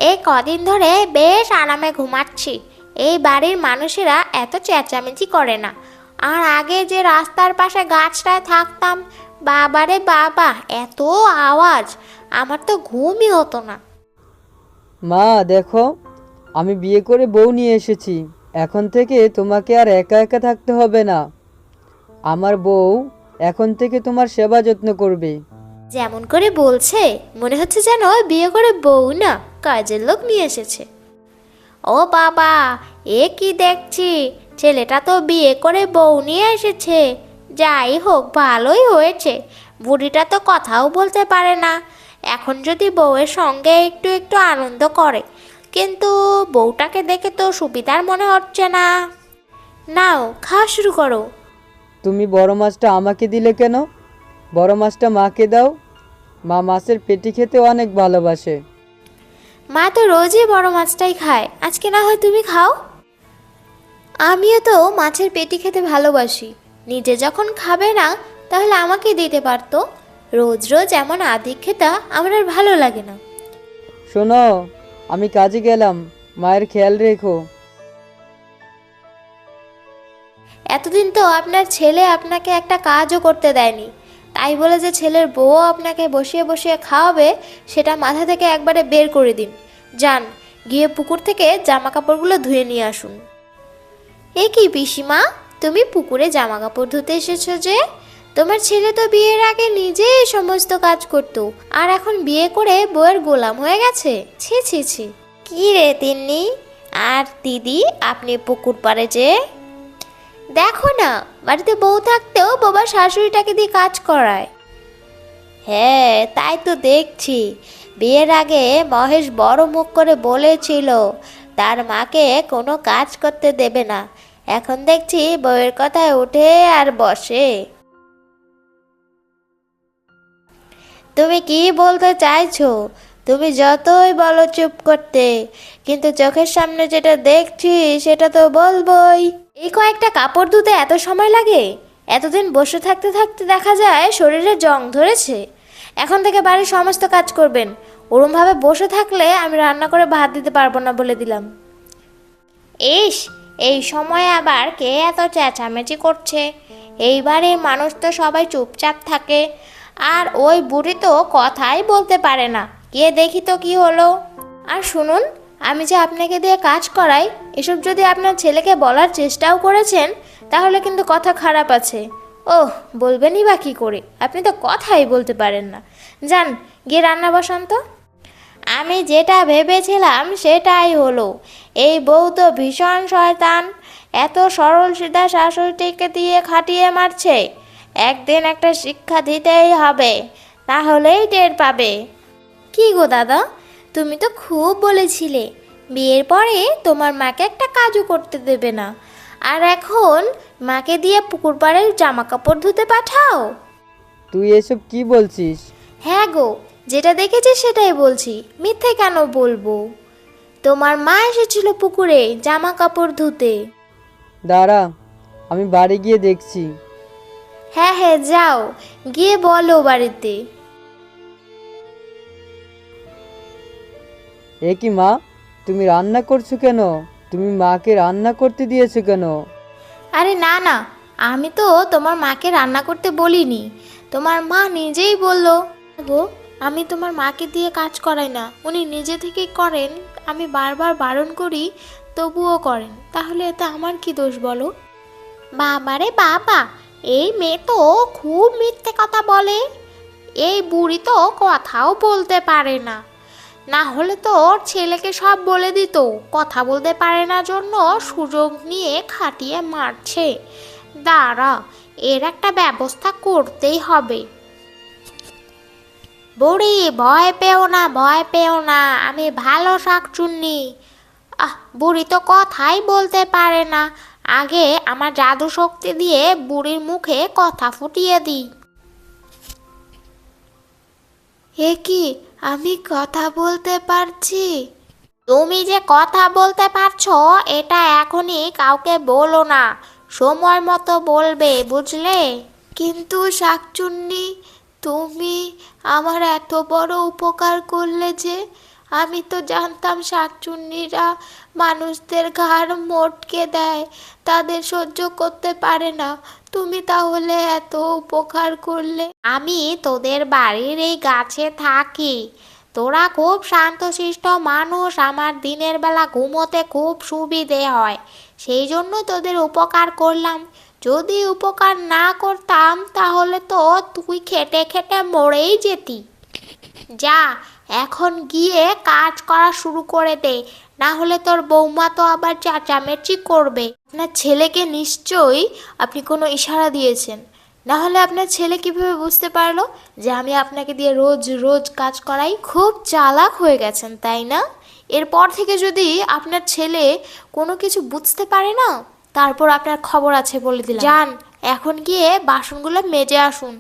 এই কদিন ধরে বেশ আরামে ঘুমাচ্ছি। এই বাড়ির মানুষেরা এত চেঁচামেচি করে না। আর আগে যে রাস্তার পাশে গাছটায় থাকতাম, বাবারে বাবা, এত আওয়াজ, আমার তো ঘুমই হতো না। মা দেখো, আমি বিয়ে করে বউ নিয়ে এসেছি। এখন থেকে তোমাকে আর একা একা থাকতে হবে না। আমার বউ এখন থেকে তোমার সেবা যত্ন করবে। যেমন করে বলছে মনে হচ্ছে যেন বিয়ে করে বউ না, কাজের লোক নিয়ে এসেছে। ও বাবা, এ কি দেখছি, ছেলেটা তো বিয়ে করে বউ নিয়ে এসেছে। যাই হোক, ভালোই হয়েছে। বুড়িটা তো কথাও বলতে পারে না, এখন যদি বউয়ের সঙ্গে একটু একটু আনন্দ করে। কিন্তু বউটাকে দেখে তো সুবিধার মনে হচ্ছে না। নাও, খাওয়া শুরু করো। তুমি বড় মাছটা আমাকে দিলে কেন? বড় মাছটা মাকে দাও। মা মাছের পেটি খেতে অনেক ভালোবাসে। মা তো রোজই বড় মাছটাই খায়, আজকে না হয় তুমি খাও। আমিও তো মাছের পেটি খেতে ভালোবাসি। নিজে যখন খাবে না, তাহলে আমাকে দিতে পারতো। রোজ রোজ এমন আদিক খেতা আমার আর ভালো লাগে না। শোনো, আমি কাজে গেলাম, মায়ের খেয়াল রেখো। এতদিন তো আপনার ছেলে আপনাকে একটা কাজও করতে দেয়নি, তাই বলে যে ছেলের বউ আপনাকে বসিয়ে বসিয়ে খাওয়াবে, সেটা মাথা থেকে একবারে বের করে দিন। যান, গিয়ে পুকুর থেকে জামা কাপড়গুলো ধুয়ে নিয়ে আসুন। এ কি পিসিমা, তুমি পুকুরে জামা কাপড় ধুতে এসেছো যে? তোমার ছেলে তো বিয়ের আগে নিজে এই সমস্ত কাজ করতো, আর এখন বিয়ে করে বউয়ের গোলাম হয়ে গেছে। ছি ছি ছি। কি রে তিন্নি আর দিদি, আপনি পুকুর পাড়ে যে? দেখো না, বাড়িতে বউ থাকতেও বাবা শাশুড়িটাকে দিয়ে কাজ করায়। হ্যাঁ, তাই তো দেখছি। বিয়ের আগে মহেশ বড় মুখ করে বলেছিল তার মাকে কোনো কাজ করতে দেবে না। এখন দেখছি বউয়ের কথায় উঠে আর বসে। তুমি কি বলতে চাইছো? তুমি যতই বলো চুপ করতে, কিন্তু চোখের সামনে যেটা দেখছি সেটা তো বলবোই। এই কয়েকটা কাপড় ধুতে এত সময় লাগে? এতদিন বসে থাকতে থাকতে দেখা যায় শরীরে জং ধরেছে। এখন থেকে বাড়ির সমস্ত কাজ করবেন। ওরমভাবে বসে থাকলে আমি রান্না করে ভাত দিতে পারবো না বলে দিলাম। ইস, এই সময় আবার কে এত চেঁচামেচি করছে? এইবারে মানুষ তো সবাই চুপচাপ থাকে, আর ওই বুড়ি তো কথাই বলতে পারে না। কে দেখি তো কি হলো। আর শুনুন, আমি যে আপনাকে দিয়ে কাজ করাই, এসব যদি আপনার ছেলেকে বলার চেষ্টাও করেছেন, তাহলে কিন্তু কথা খারাপ আছে। ওহ, বলবেনই বা কী করে, আপনি তো কথাই বলতে পারেন না। যান, গিয়ে রান্না বসান তো। আমি যেটা ভেবেছিলাম সেটাই হলো। এই বউ তো ভীষণ শয়তান। এত সরল সিধা শাশুড়িকে দিয়ে খাটিয়ে মারছে। একদিন একটা শিক্ষা দিতেই হবে, তাহলেই টের পাবে। কি গো দাদা, তুমি তো খুব বলেছিলে বিয়ের পরে তোমার মাকে একটা কাজও করতে দেবে না, আর এখন মাকে দিয়ে পুকুর পাড়ের জামা কাপড় ধুতে পাঠাও। তুই এসব কি বলছিস? হ্যাঁ গো, যেটা দেখেছি সেটাই বলছি, মিথ্যে কেন বলবো? তোমার মা এসেছিল পুকুরে জামা কাপড় ধুতে। দাঁড়া, আমি বাড়ি গিয়ে দেখছি। হ্যাঁ হ্যাঁ, যাও, গিয়ে বলো বাড়িতে। এ কি মা, তুমি রান্না করছো কেন? তুমি মাকে রান্না করতে দিয়েছো কেন? আরে না না, আমি তো তোমার মাকে রান্না করতে বলিনি, তোমার মা নিজেই বললো। গো, আমি তোমার মাকে দিয়ে কাজ করাই না, উনি নিজে থেকেই করেন। আমি বারবার বারণ করি, তবুও করেন, তাহলে এতে আমার কি দোষ বলো? বাবারে বাবা, এই মেয়ে তো খুব মিথ্যে কথা বলে। এই বুড়ি তো কথাও বলতে পারে না, না হলে তো ওর ছেলেকে সব বলে দিত। কথা বলতে পারে না জন্য সুযোগ নিয়ে খাটিয়ে মারছে। দাঁড়া, এর একটা ব্যবস্থা করতেই হবে। বুড়ি, ভয় পেও না, ভয় পেও না, আমি ভালো শাকচুন্নি। বুড়ি তো কথাই বলতে পারে না। আগে আমার জাদু শক্তি দিয়ে বুড়ির মুখে কথা ফুটিয়ে দিই। এ কি, আমি কথা বলতে পারছি? তুমি যে কথা বলতে পারছো এটা এখনই কাউকে বলো না, সময় মতো বলবে, বুঝলে? কিন্তু শাকচুন্নি, তুমি আমার এত বড় উপকার করলে যে, আমি তো জানতাম শাকচুন্নিরা মানুষদের ঘাড় মটকে দেয়, তাদের সহ্য করতে পারে না। তুমি তাহলে এত উপকার করলে। আমি তোদের বাড়ির এই গাছে থাকি, তোরা খুব শান্তশিষ্ট মানুষ, আমার দিনের বেলা ঘুমোতে খুব সুবিধে হয়, সেই জন্য তোদের উপকার করলাম। যদি উপকার না করতাম তাহলে তো তুই খেটে খেটে মরেই যেতি। যা, এখন গিয়ে কাজ করা শুরু করে দে, না হলে তোর বৌমা তো আবার চেঁচামেচি করবে। আপনার ছেলেকে নিশ্চয়ই আপনি কোনো ইশারা দিয়েছেন, না হলে আপনার ছেলে কিভাবে বুঝতে পারলো যে আমি আপনাকে দিয়ে রোজ রোজ কাজ করাই? খুব চালাক হয়ে গেছেন, তাই না? এরপর থেকে যদি আপনার ছেলে কোনো কিছু বুঝতে পারে না, তারপর আপনার খবর আছে বলে দিলাম। যান, এখন গিয়ে বাসনগুলো মেজে আসুন।